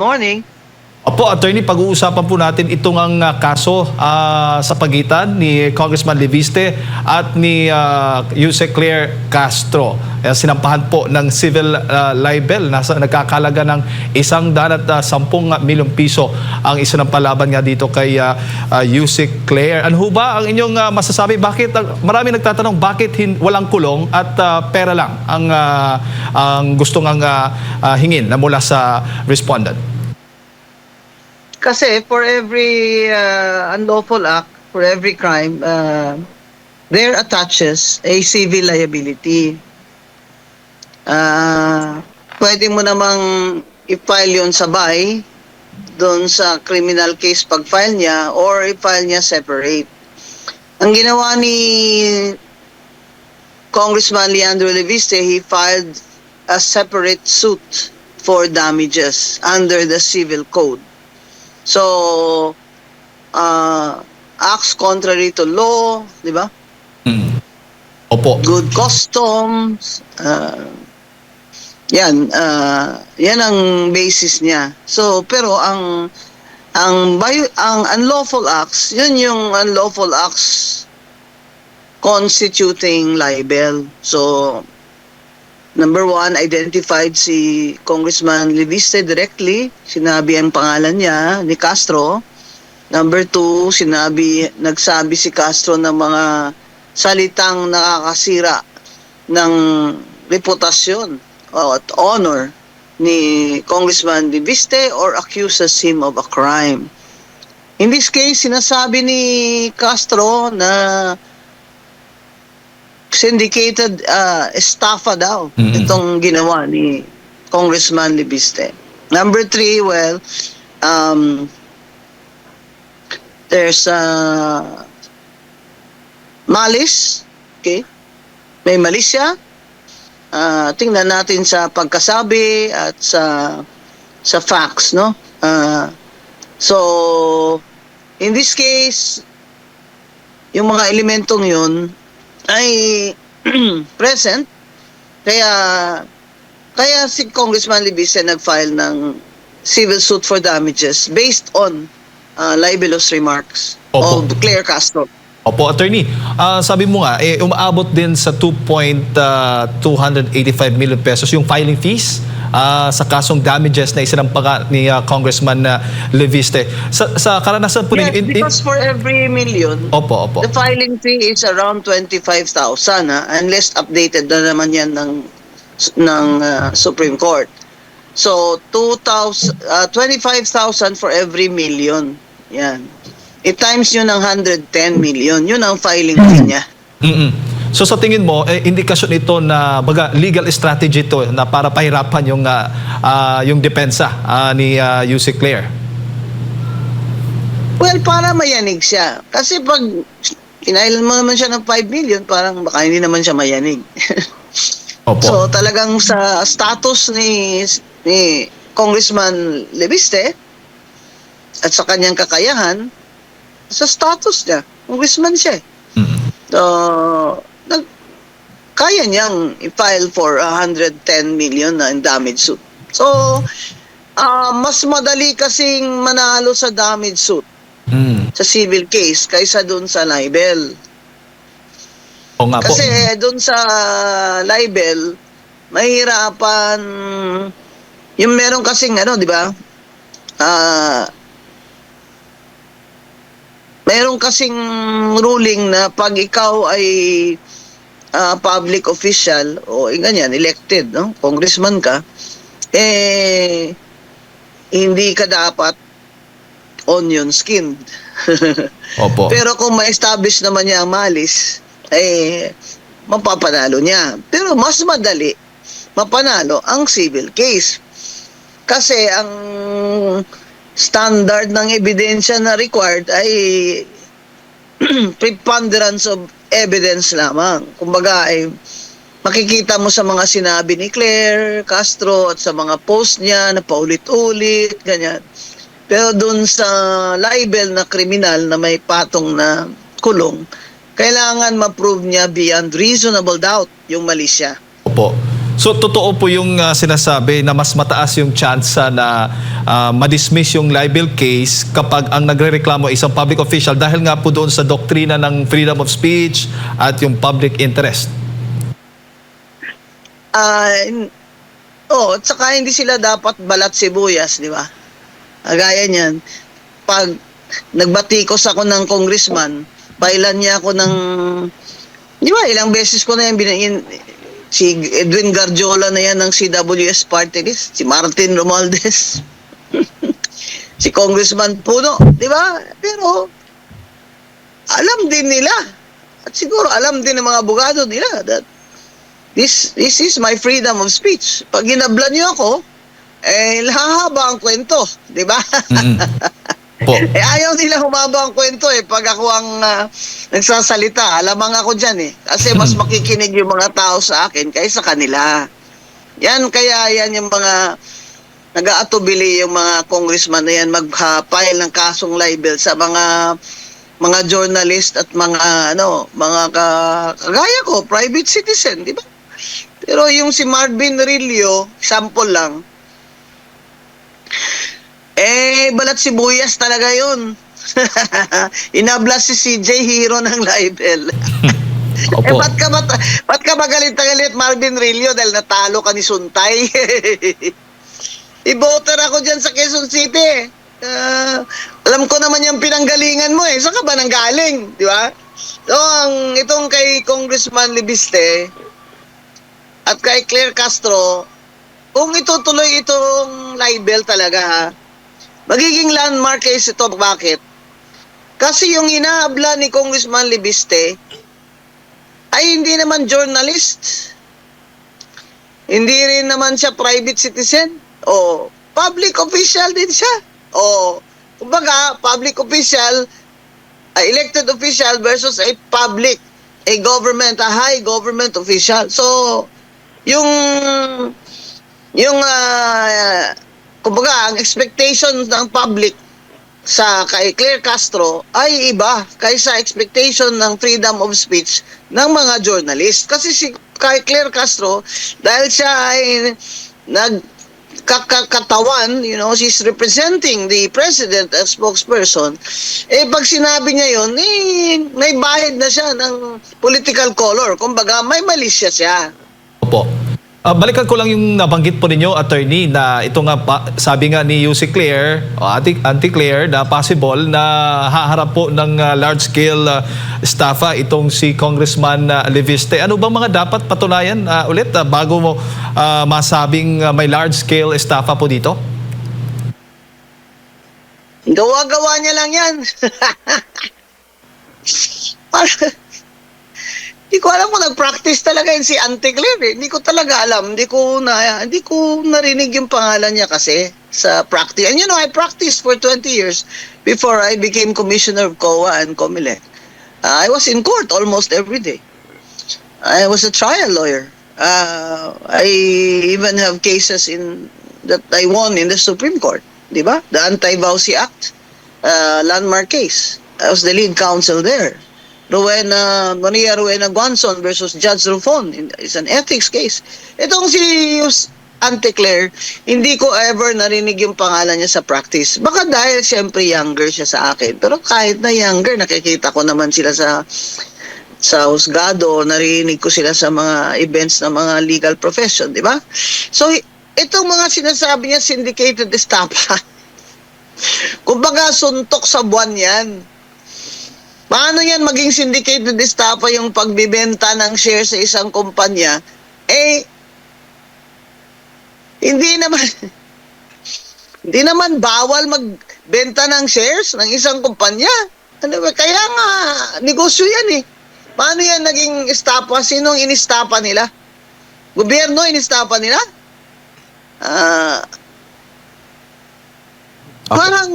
Morning. Opo, attorney, pag-uusapan po natin itong ang kaso sa pagitan ni Congressman Leviste at ni Yusek Claire Castro. Sinampahan po ng civil libel. Nagkakalaga ng 110 milyong piso ang isinampalaban nga dito kay Yusek Claire. Ano ho ba ang inyong masasabi? Bakit, marami nagtatanong, bakit walang kulong at pera lang ang gustong hingin na mula sa respondent? Kasi for every unlawful act, for every crime, there attaches a civil liability. Pwede mo namang i-file yun sabay doon sa criminal case pag-file niya or i-file niya separate. Ang ginawa ni Congressman Leandro Leviste, he filed a separate suit for damages under the civil code. So, acts contrary to law, di ba? Opo. Good customs, yan ang basis niya. So, pero ang unlawful acts, yun yung unlawful acts constituting libel. So, number one, identified si Congressman Leviste directly. Sinabi ang pangalan niya ni Castro. Number two, nagsabi si Castro ng mga salitang nakakasira ng reputasyon at honor ni Congressman Leviste or accuses him of a crime. In this case, sinasabi ni Castro na syndicated estafa daw itong ginawa ni Congressman Leviste. Number three, well, there's malice, okay? May mali siya. Tingnan natin sa pagkasabi at sa facts, no? So, in this case, yung mga elementong yun ay present, kaya si Congressman Leviste nag-file ng civil suit for damages based on libelous remarks of Claire Castro. Opo, attorney. Sabi mo nga, umaabot din sa 2.285 million pesos yung filing fees sa kasong damages na isinampagan ni Congressman Leviste. Sa karanasan po Yes, ninyo... because for every million, Opo. the filing fee is around 25,000 unless updated na naman yan ng Supreme Court. So, 25,000 for every million. Yan. I-times yun ng 110 million. Yun ang filing fee niya. So sa tingin mo, indikasyon ito na legal strategy to na para pahirapan yung depensa ni Yusek Claire? Well, para mayanig siya. Kasi pag kinailan mo naman siya ng 5 million, parang baka hindi naman siya mayanig. Opo. So talagang sa status ni Congressman Leviste at sa kanyang kakayahan, sa status niya, congressman siya. So, kaya niyang i-file for 110 million na damage suit. So, mas madali kasing manalo sa damage suit sa civil case kaysa dun sa libel. O nga po. Kasi dun sa libel, mahirapan yung meron kasing di ba? Meron kasing ruling na pag ikaw ay public official o ganyan, elected, no? Congressman ka, hindi ka dapat onion skinned. Opo. Pero kung ma-establish naman niya ang malis, mapapanalo niya. Pero mas madali mapanalo ang civil case. Kasi ang standard ng ebidensya na required ay preponderance of evidence lamang. Kumbaga ay makikita mo sa mga sinabi ni Claire Castro at sa mga post niya na paulit-ulit, ganyan. Pero dun sa libel na kriminal na may patong na kulong, kailangan ma-prove niya beyond reasonable doubt yung mali siya. Opo. So totoo po yung sinasabi na mas mataas yung chance na ma-dismiss yung libel case kapag ang nagrereklamo ay isang public official dahil nga po doon sa doktrina ng freedom of speech at yung public interest. At saka hindi sila dapat balat sibuyas, di ba? Gaya niyan, pag nagbatikos ako ng congressman, pailan niya ako ng, di ba, ilang beses ko na yan si Edwin Garjola na yan ng CWS party list, si Martin Romualdez, si Congressman Puno, di ba? Pero, alam din nila, at siguro alam din ng mga abogado nila that this is my freedom of speech. Pag ginablan niyo ako, hahaba ang kwento, di ba? Po. Ayaw nila humaba ang kwento pag ako ang nagsasalita. Alamang ako dyan Kasi mas makikinig yung mga tao sa akin kaysa kanila. Yan yung mga nag-aatubili yung mga congressman na yan mag-file ng kasong libel sa mga journalist at mga kagaya ko, private citizen, di ba? Pero yung si Marvin Rillo, sample lang, balat sibuyas talaga yun. Inabla si CJ Hero ng libel. Opo. Ba't ka magalit na galit, Marvin Rillo, dahil natalo ka ni Suntay? I-voter ako dyan sa Quezon City. Alam ko naman yung pinanggalingan mo Saan ka ba nanggaling? Di ba? So, itong kay Congressman Libiste at kay Claire Castro, kung itutuloy itong libel talaga, magiging landmark case ito. Bakit? Kasi yung inaabla ni Congressman Libiste ay hindi naman journalist. Hindi rin naman siya private citizen. Public official din siya. Kumbaga, public official, elected official versus a high government official. So, kumbaga, ang expectation ng public sa kay Claire Castro ay iba kaysa expectation ng freedom of speech ng mga journalist. Kasi si kay Claire Castro, dahil siya ay katawan, she's representing the president as spokesperson, pag sinabi niya yun, may bahid na siya ng political color. Kumbaga, may mali siya. Opo. Balikan ko lang yung nabanggit po ninyo, attorney, na ito nga sabi nga ni UC Claire, Auntie Claire, na possible na haharap po ng large-scale estafa itong si Congressman Leviste. Ano bang mga dapat patunayan ulit bago mo masabing may large-scale estafa po dito? Gawa-gawa niya lang yan. Hindi ko alam kung nag-practice talaga yun si Auntie Claire. Hindi ko talaga alam. Hindi ko narinig yung pangalan niya kasi sa practice. And I practiced for 20 years before I became Commissioner of COA and COMELEC. I was in court almost every day. I was a trial lawyer. I even have cases that I won in the Supreme Court. Di ba? The Anti-Vowsy Act, landmark case. I was the lead counsel there. Maria Rowena Guanzon versus Judge Rufon. It's an ethics case. Itong si Auntie Claire, hindi ko ever narinig yung pangalan niya sa practice. Baka dahil siyempre younger siya sa akin. Pero kahit na younger, nakikita ko naman sila sa husgado, narinig ko sila sa mga events ng mga legal profession, di ba? So, itong mga sinasabi niya, syndicated estafa. Kumbaga, suntok sa buwan yan. Paano yan maging syndicated estafa yung pagbibenta ng share sa isang kumpanya? Hindi naman bawal magbenta ng shares ng isang kumpanya. Kaya nga, negosyo yan Paano yan naging estafa? Sinong inestafa nila? Gobyerno inestafa nila? Parang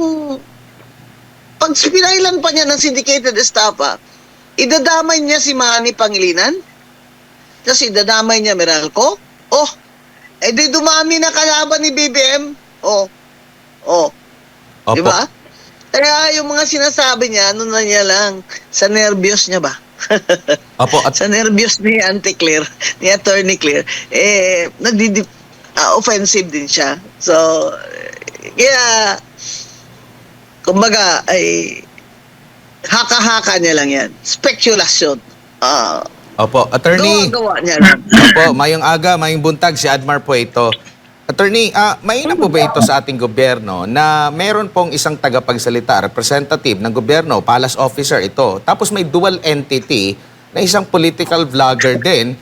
pag pinailan pa niya ng syndicated estafa, idadamay niya si Manny Pangilinan? Tapos idadamay niya Meralco? Di dumami na kalaban ni BBM? Di ba? Kaya yung mga sinasabi niya, ano na niya lang, sa nervyos niya ba? Opo, at Sa nervyos ni Auntie Claire, ni Attorney Claire, offensive din siya. So, kaya, kumbaga, ay, haka-haka niya lang yan. Speculation. opo, attorney. Gawa-gawa niya lang. Opo, mayong aga, mayong buntag, si Admar po ito. Attorney, mainam po ba ito sa ating gobyerno na meron pong isang tagapagsalita, representative ng gobyerno, palace officer ito, tapos may dual entity na isang political vlogger din,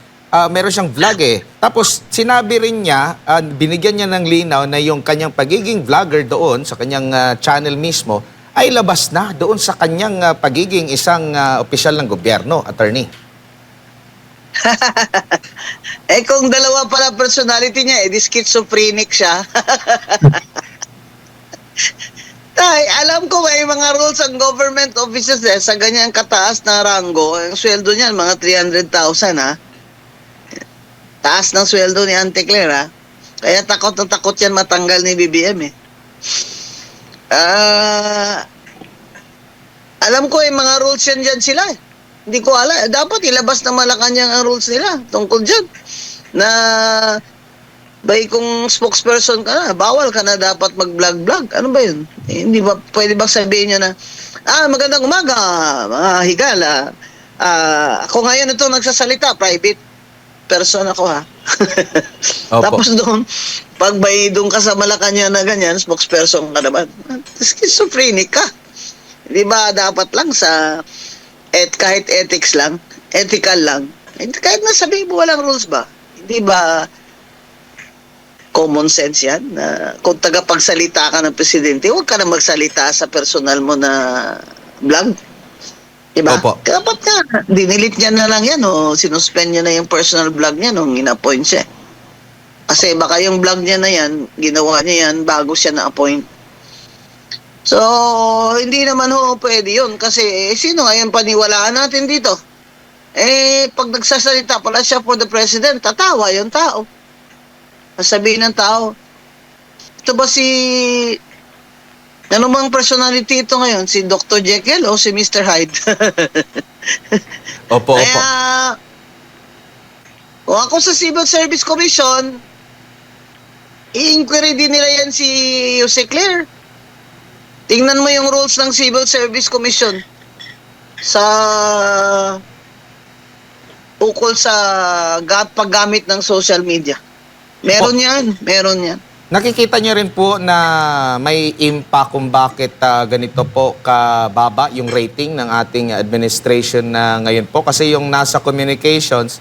meron siyang vlog eh. Tapos sinabi rin niya, binigyan niya ng linaw na yung kanyang pagiging vlogger doon sa kanyang channel mismo ay labas na doon sa kanyang pagiging isang opisyal ng gobyerno, attorney. Kung dalawa pala personality niya, di schizophrenic siya. Ay, alam ko may mga rules ang government offices sa ganyang kataas na ranggo. Ang sweldo niyan, mga 300,000 ha. Taas ng sweldo ni Auntie Claire ha. Kaya takot na takot yan matanggal ni BBM eh. Alam ko mga rules yan dyan sila eh. Hindi ko alam. Dapat ilabas na Malacanang ang rules nila tungkol dyan. Na kung spokesperson ka na, bawal ka na dapat mag-vlog-vlog. Ano ba yun? Hindi ba, pwede ba sabihin nyo na, magandang umaga, mga higala. Ako ngayon ito nagsasalita, private person ako ha. Tapos doon, pag doon ka sa Malacanang na ganyan, spokesperson ka naman. Schizophrenic ka. Di ba dapat lang sa kahit ethics lang, ethical lang, kahit na sabihin mo walang rules ba? Hindi ba common sense yan? Na kung tagapagsalita ka ng presidente, huwag ka na magsalita sa personal mo na vlog. Diba? Opo. Dapat ka, dinilit niya na lang yan o sinuspend niya na yung personal vlog niya nung in-appoint siya. Kasi baka yung vlog niya na yan, ginawa niya yan bago siya na-appoint. So, hindi naman pwede yun kasi sino ngayon paniwalaan natin dito? Pag nagsasalita pala siya for the president, tatawa yung tao. Sasabihin ng tao, ito ba ano bang personality ito ngayon? Si Dr. Jekyll o si Mr. Hyde? Opo, Kaya, opo. kung ako sa Civil Service Commission, i-inquiry din nila yan si Jose Claire. Tingnan mo yung rules ng Civil Service Commission sa ukol sa paggamit ng social media. Meron yan, meron yan. Nakikita niyo rin po na may impact kung bakit ganito po kababa yung rating ng ating administration na ngayon po. Kasi yung nasa communications,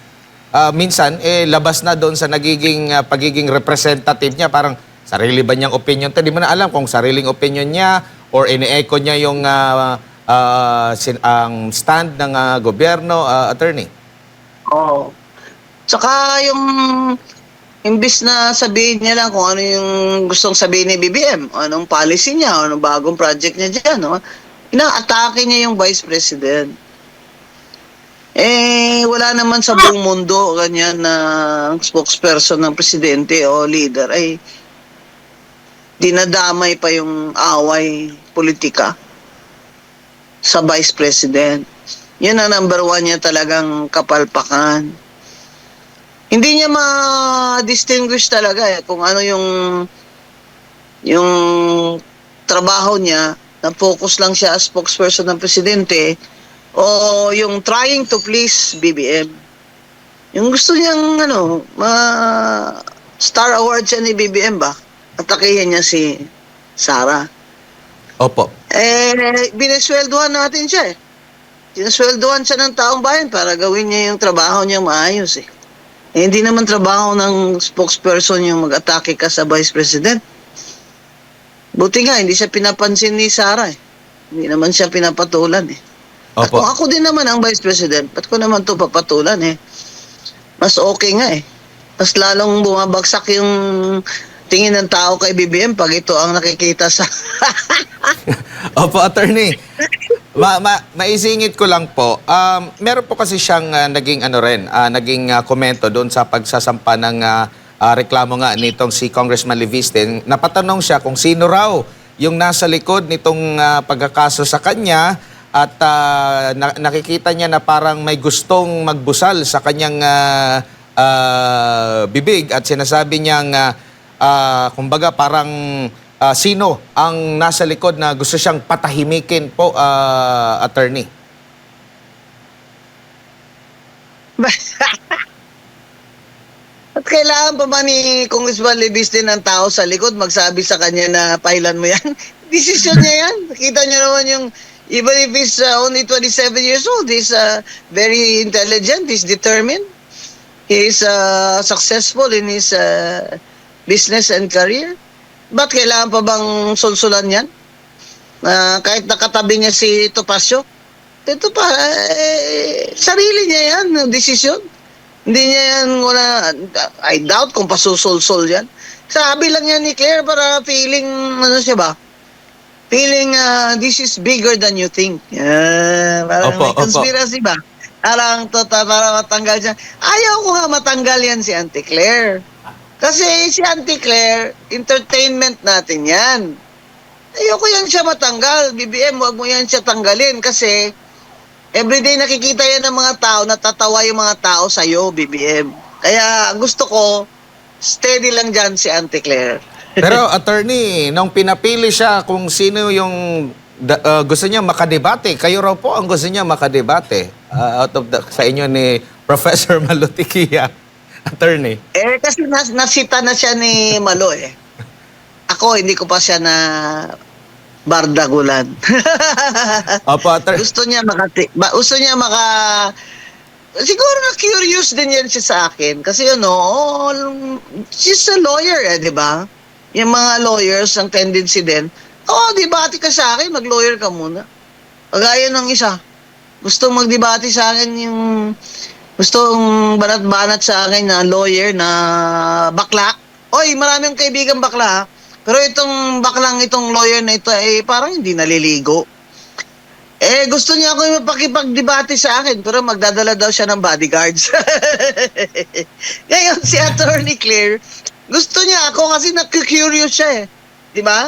minsan labas na doon sa pagiging representative niya. Parang sarili ba niyang opinion? Di mo na alam kung sariling opinion niya or ini-echo niya yung ang stand ng gobyerno, attorney. Oo. Tsaka imbis na sabihin niya lang kung ano yung gustong sabihin ni BBM, anong policy niya, anong bagong project niya dyan, no? Ina-atake niya yung Vice President. Wala naman sa buong mundo ganyan na spokesperson ng presidente o leader ay dinadamay pa yung away politika sa Vice President. Yun ang number one niya talagang kapalpakan. Hindi niya ma-distinguish talaga kung ano yung trabaho niya, na focus lang siya as spokesperson ng presidente o yung trying to please BBM. Yung gusto niyang Star Award siya ni BBM ba? Atakihin niya si Sara. Opo. Binesweldohan natin siya Sinasweldohan siya ng taong bayan para gawin niya yung trabaho niya maayos hindi naman trabaho ng spokesperson yung mag-atake ka sa Vice President. Buti nga, hindi siya pinapansin ni Sara Hindi naman siya pinapatulan At Opo. kung ako din naman ang Vice President, ba't ko naman ito papatulan Mas okay nga Mas lalong bumabagsak yung tingin ng tao kay BBM pag ito ang nakikita sa... Opo, attorney. Maisingit ko lang po. Meron po kasi siyang naging komento doon sa pagsasampa ng reklamo nga nitong si Congressman Leviste. Napatanong siya kung sino raw yung nasa likod nitong pagkakaso sa kanya at nakikita niya na parang may gustong magbusal sa kanyang bibig at sinasabi niyang kumbaga parang sino ang nasa likod na gusto siyang patahimikin po, attorney? At kailangan pa ba ni Congressman Libiste ng tao sa likod magsabi sa kanya na pailan mo yan? Desisyon niya yan. Nakita niyo naman yung, even if he's only 27 years old, he's very intelligent, he's determined, he's successful in his business and career. Ba't kailangan pa bang sulsulan yan? Kahit nakatabi niya si Topacio, ito pa, sarili niya yan, desisyon. Hindi niya yan, I doubt kung pasusulsol yan. Sabi lang yan ni Claire para feeling, ano siya ba? Feeling, this is bigger than you think. Parang may conspiracy ba? Parang para matanggal siya. Ayaw ko nga matanggal yan si Auntie Claire. Kasi si Auntie Claire, entertainment natin yan. Ayaw ko yan siya matanggal. BBM, huwag mo yan siya tanggalin kasi everyday nakikita yan ng mga tao, natatawa yung mga tao sa'yo, BBM. Kaya gusto ko, steady lang dyan si Auntie Claire. Pero attorney, nung pinapili siya kung sino yung gusto niya makadebate, kayo raw po ang gusto niya makadebate out of sa inyo ni Professor Malutikia, attorney. Kasi nasita na siya ni Malo eh. Ako, hindi ko pa siya na bardagulan. Opo, attorney. Gusto niya siguro na curious din yan siya sa akin. Kasi she's a lawyer di ba? Yung mga lawyers, ang tendency din, debate ka sa akin, mag-lawyer ka muna. Kagaya ng isa, gustong magdebate sa akin gustong banat-banat sa akin na lawyer na bakla. Oy, maraming kaibigan bakla, pero itong lawyer na ito parang hindi naliligo. Gusto niya ako mapakipag-debate sa akin, pero magdadala daw siya ng bodyguards. Ngayon, si Attorney Claire, gusto niya ako kasi na-curious siya di ba?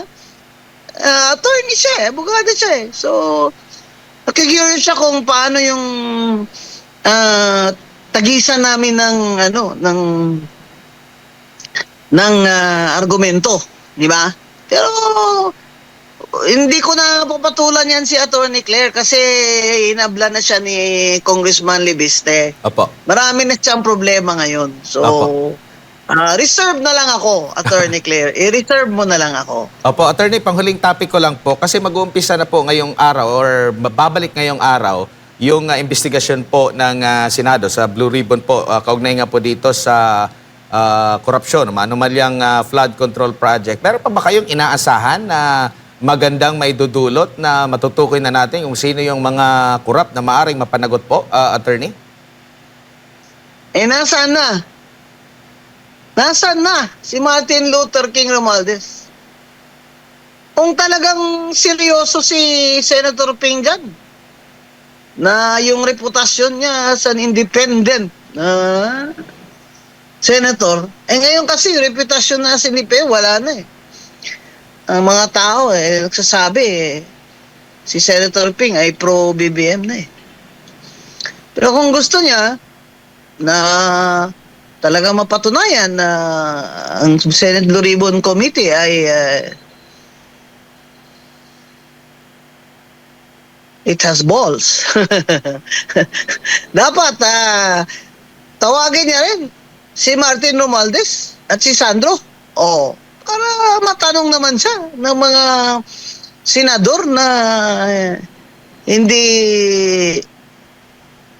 Attorney siya abogado siya So, na-curious siya kung paano yung tagisan namin ng argumento, di ba? Pero hindi ko na papatulan yan si Attorney Claire kasi inabla na siya ni Congressman Libiste. Opo. Marami na siyang problema ngayon. So, reserve na lang ako, Attorney Claire. I-reserve mo na lang ako. Opo, attorney, panghuling topic ko lang po kasi mag-uumpisa na po ngayong araw or babalik ngayong araw yung investigasyon po ng Senado sa Blue Ribbon po. Kaugnay nga po dito sa korupsyon, anomalyang flood control project. Meron pa ba kayong inaasahan na magandang maidudulot na matutukoy na natin kung sino yung mga korap na maaring mapanagot po, attorney? Nasaan na? Nasaan na si Martin Luther King Romualdez? Kung talagang seryoso si Senator Ping dyan, na yung reputasyon niya as an independent senator, ngayon kasi yung reputasyon na si Nipe, wala na Ang mga tao nagsasabi si Senator Ping ay pro-BBM na Pero kung gusto niya na talaga mapatunayan na ang Senate Blue Ribbon Committee ay it has balls. Dapat tawagin niya rin si Martin Romualdez at si Sandro. Para matanong naman siya ng mga senador na hindi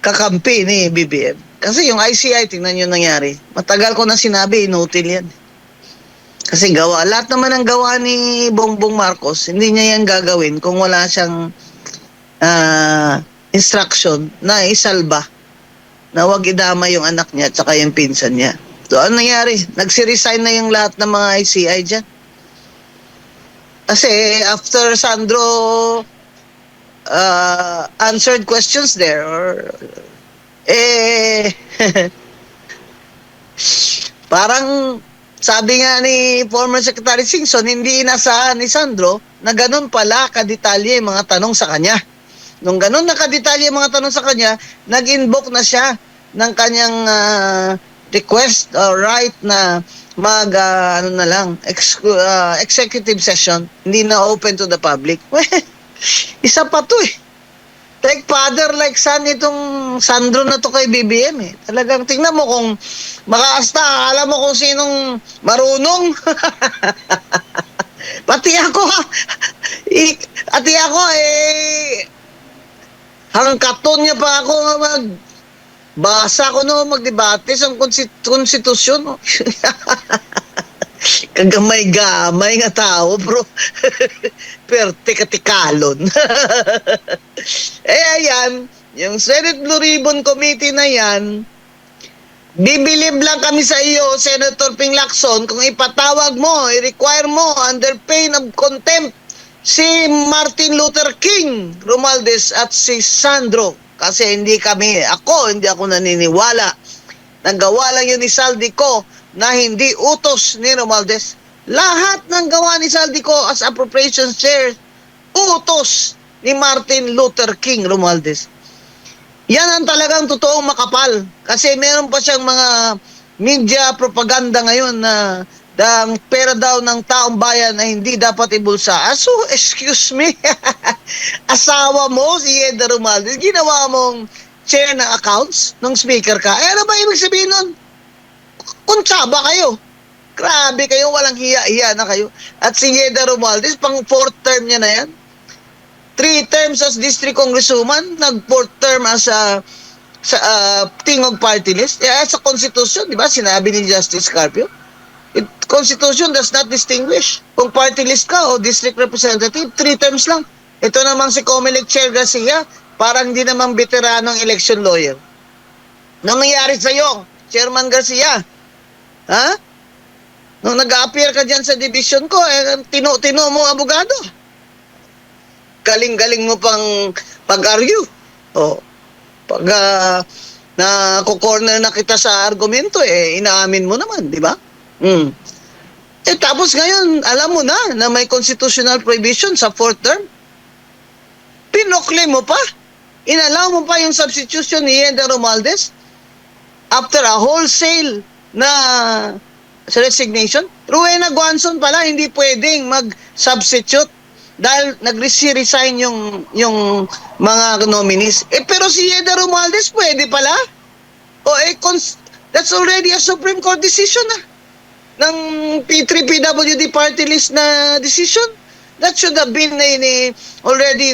kakampi ni BBM. Kasi yung ICI, tingnan nyo nangyari. Matagal ko na sinabi, inutil yan. Kasi lahat naman ang gawa ni Bongbong Marcos, hindi niya yan gagawin kung wala siyang instruction na isalba na wag idama yung anak niya at saka yung pinsan niya. So, ano nangyari? Nagsiresign na yung lahat ng mga ICI dyan. Kasi after Sandro answered questions there, parang sabi nga ni former Secretary Singson, hindi inasahan ni Sandro na ganun pala kadetalye yung mga tanong sa kanya. nung ganun nakadetalye mga tanong sa kanya, nag-invoke na siya ng kanyang request or right na mag ano na lang executive session, hindi na open to the public. Well, isa pa to eh. Like father, like son, itong Sandro na to kay BBM eh. Talagang tingnan mo kung makaasta, alam mo kung sinong marunong. Pati ako ha. Pati ako hangkaton niya pa ako basa ko no magdebate sa konstitusyon. Kagamay-gamay nga tao, bro. Perte katikalon. Ayan, yung Senate Blue Ribbon Committee na yan, bibilib lang kami sa iyo, Senator Ping Lacson, kung ipatawag mo, i-require mo under pain of contempt si Martin Luther King Romualdez at si Sandro. Kasi hindi ako naniniwala. Nagawa lang yun ni Saldico na hindi utos ni Romualdez. Lahat ng gawa ni Saldico as appropriations chair, utos ni Martin Luther King Romualdez. Yan ang talagang totoong makapal. Kasi meron pa siyang mga media propaganda ngayon na ang pera daw ng taong bayan na hindi dapat ibulsa. So, excuse me, asawa mo si Yeda Romualdez, ginawa mong chair ng accounts nung speaker ka. Ano ba ibig sabihin nun? Kuntsaba kayo. Grabe kayo, walang hiya-hiya na kayo. At si Yeda Romualdez, pang 4th term niya na yan. 3 terms as district congresswoman, nag-4th term as tingog party list. Sa Constitution, di ba, sinabi ni Justice Carpio, Constitution does not distinguish. Kung party list ka o district representative, 3 terms lang. Ito namang si Comelec Chair Garcia, parang di namang veteranong election lawyer. Nang nangyari sa'yo, Chairman Garcia, ha? Nung nag-appear ka dyan sa division ko, tino mo abogado. Galing-galing mo pang pag-argue. O, pag na-corner na kita sa argumento, inaamin mo naman, di ba? Tapos ngayon, alam mo na may constitutional prohibition sa 4th term. Pinokle mo pa. Inalaw mo pa yung substitution ni Yeda Romualdez after a wholesale na resignation. Rowena Guanzon pala hindi pwedeng mag-substitute dahil nag-resign yung mga nominees. Pero si Yeda Romualdez pwede pala. That's already a Supreme Court decision ng P3PWD party list na decision. That should have been already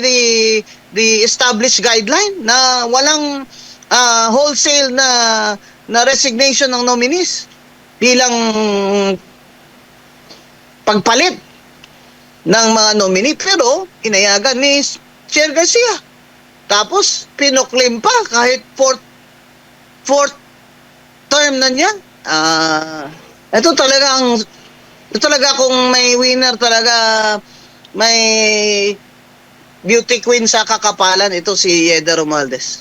the established guideline na walang wholesale na resignation ng nominees bilang pagpalit ng mga nominee. Pero inayagan ni Chair Garcia. Tapos pinoclaim pa kahit fourth term na niya. Ito talaga kung may winner talaga, may beauty queen sa kakapalan, ito si Yeda Romualdez.